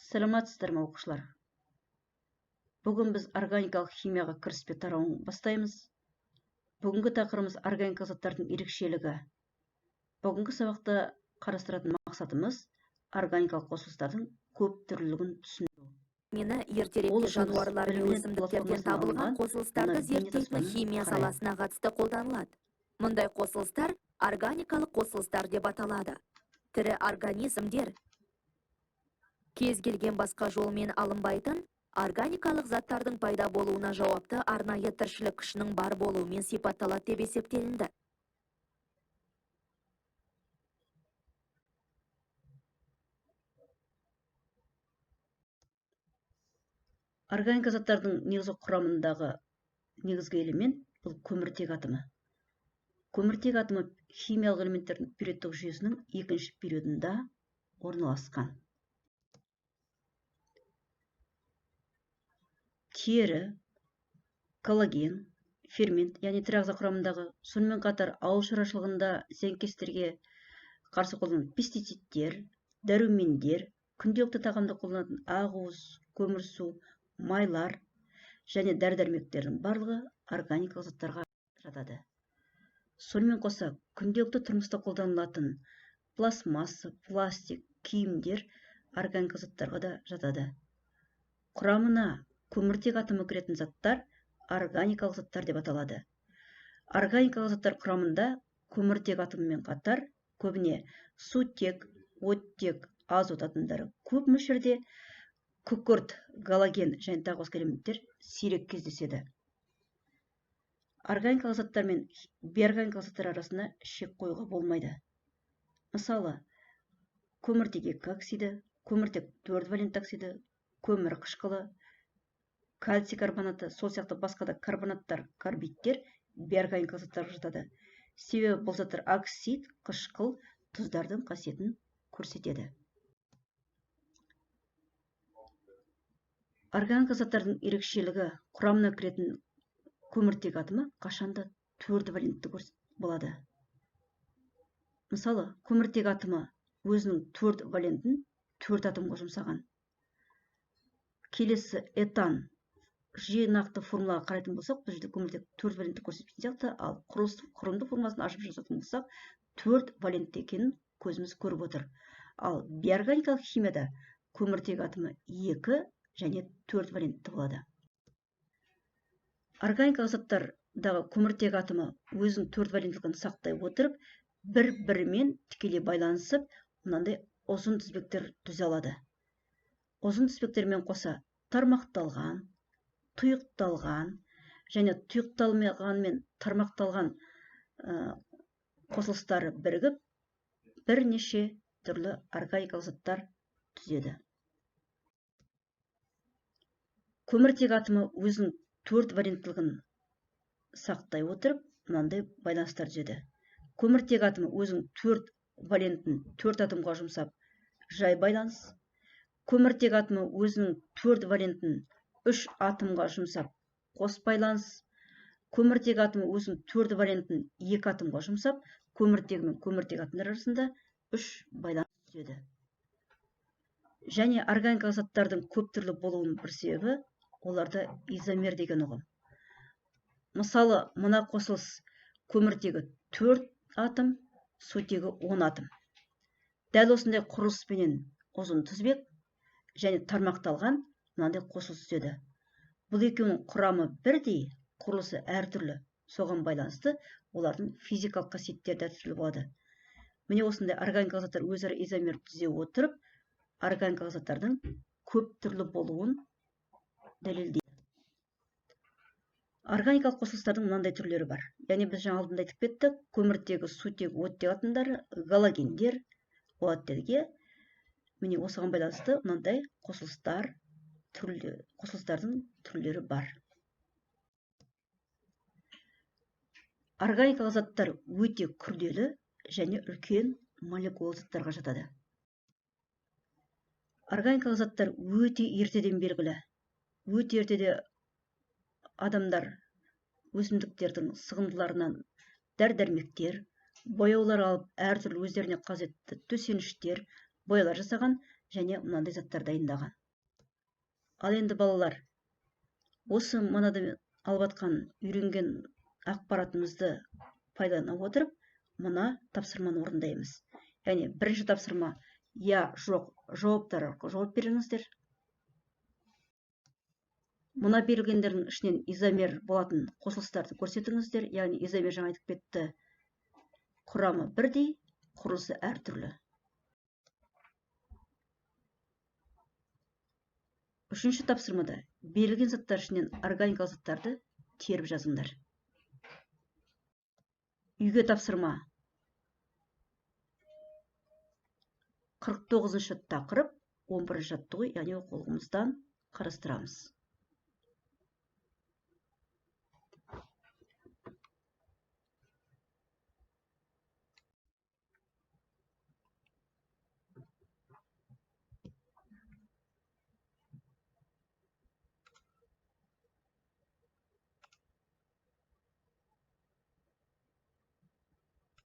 Саламатсыздар ма оқушылар? Бүгін біз органикалық химияға кіріспе тарауын бастаймыз. Бүгінгі тақырыбымыз органикалық заттардың ерекшелігі. Бүгінгі сабақта қарастыратын мақсатымыз органикалық қосылыстардың көп түрлілігін түсіну. Мені ертеректе жануарлар мен өсімдіктерден табылған қосылыстарды зерттейтін химия саласына қатысты қолданылады. Мұндай қосылыстар органикалық қосылыстар деп аталады. Тірі организмдер кез келген басқа жолмен алынбайтын органикалық заттардың пайда болуына жауапты арнайы тіршілік күшінің бар болуымен сипатталады деп есептелінді. Органикалық заттардың негізгі құрамындағы негізгі элемент бұл көміртек атомы. Көміртек атомы химиялық элементтердің периодтық жүйесінің екінші периодында орналасқан. Тері, коллаген, фермент, яғни тірі ағза құрамындағы, сонымен қатар ауыл шаруашылығында зиянкестерге қарсы қолданылатын пестицидтер, дәрумендер, күнделікті тағамда қолданылатын ақуыз, көмірсу, майлар және дәрі-дәрмектердің барлығы органикалық заттарға жатады. Сонымен қоса, күнделікті тұрмыста қолданылатын пластмасса, пластик, киімдер органикалық заттарға да жатады. Құрамына көміртек атомы кіретін заттар органикалық заттар деп аталады. Органикалық заттар құрамында көміртек атомымен қатар көбіне сутек, оттек, азот атомдары көп мөлшерде, күкірт, галоген және тағы басқа элементтер сирек кездеседі. Органикалық заттар мен бейорганикалық заттар арасында шек қоюға болмайды. Мысалы, көміртек 2 оксиді, көміртек 4 валентті оксиді, көмір қышқылы, кальций карбонаты, сол сияқты басқа да карбонаттар, карбидтер бейорганикалық заттарға жатады. Себебі бұл заттар оксид, қышқыл, тұздардың қасиетін көрсетеді. Органикалық заттардың ерекшелігі құрамына кіретін көміртек атомы қашанда 4 валентті болады. Мысалы, көміртек атомы өзінің 4 валентін 4 атомға жұмсаған. Келесі этан жинақты формулаға қарайтын болсақ, бұл жерде көміртек 4 валентті көрсететін сияқты, ал құрылымды формуласын ашып жазатын болсақ, 4 валентті екенін көзіміз көріп отыр. Ал бейорганикалық химияда көміртек атомы 2 және 4 валентті болады. Органикалық заттардағы көміртек атомы өзінің 4 валенттілігін сақтай отырып, бір-бірімен тікелей байланысып, мынандай ұзын тізбектер түзе алады. Ұзын тізбектермен қоса тармақталған, тұйықталған және тұйықталмаған мен тармақталған қосылыстары бірігіп, бірнеше түрлі органикалық заттар түзеді. Көміртек атомы өзінің 4 валенттілігін сақтай отырып, мынандай байланыстар түзеді. Көміртек атомы өзінің 4 валентін 4 атомға жұмсап, жай байланыс. Көміртек атомы өзінің 4 валентін 3 атомға жұмсап, қос байланыс. Көміртек атомы өзінің 4 валентін 2 атомға жұмсап, көміртек мен көміртек атомдар арасында 3 байланыс түзеді. Және органикалық заттардың көп түрлі болуының бір себебі оларда изомер деген ұғым. Мысалы, мына қосылыс көміртегі 4 атом, сутегі 10 атом. Дәл осындай құрылыспенен ұзын тізбек және тармақталған мынандай қосылыс түзеді. Бұл екеуінің құрамы бірдей, құрылысы әртүрлі, соған байланысты олардың физикалық қасиеттері әртүрлі болады. Міне осындай органикалық заттар өзара изомер түзе отырып, органикалық заттардың көп түрлі болуын дәлелдейді. Органикалық қосылыстардың мынандай түрлері бар. Яғни біз жаңа алдында айтып кеттік, көміртегі, сутегі, оттек атомдары, галогендер, оттегі. Міне осыған байланысты мынандай қосылыстардың түрлері бар. Органикалық заттар өте күрделі және үлкен молекулалы заттарға жатады. Органикалық заттар өте ертеден белгілі. Өте ертеде адамдар өсімдіктердің сығындыларынан дәрі-дәрмектер, бояулар алып, әртүрлі өздеріне қажетті төсеніштер, боялар жасаған және мынандай заттар дайындаған. Ал енді балалар, осы мынадан алып жатқан үйренген ақпаратымызды пайдалана отырып, мына тапсырманы орындаймыз. Яғни бірінші тапсырма я жоқ жауаптар арқылы жауап беріңіздер. Мына берілгендердің ішінен изомер болатын қосылыстарды көрсетіңіздер. Яғни изомер жаңа айтып кетті, құрамы бірдей, құрылысы әртүрлі. Үшінші тапсырмада берілген заттар ішінен органикалық заттарды теріп жазыңдар. Үйге тапсырма 49-шы тақырып 11-ші жаттығу, яғни оқулығымыздан қарастырамыз.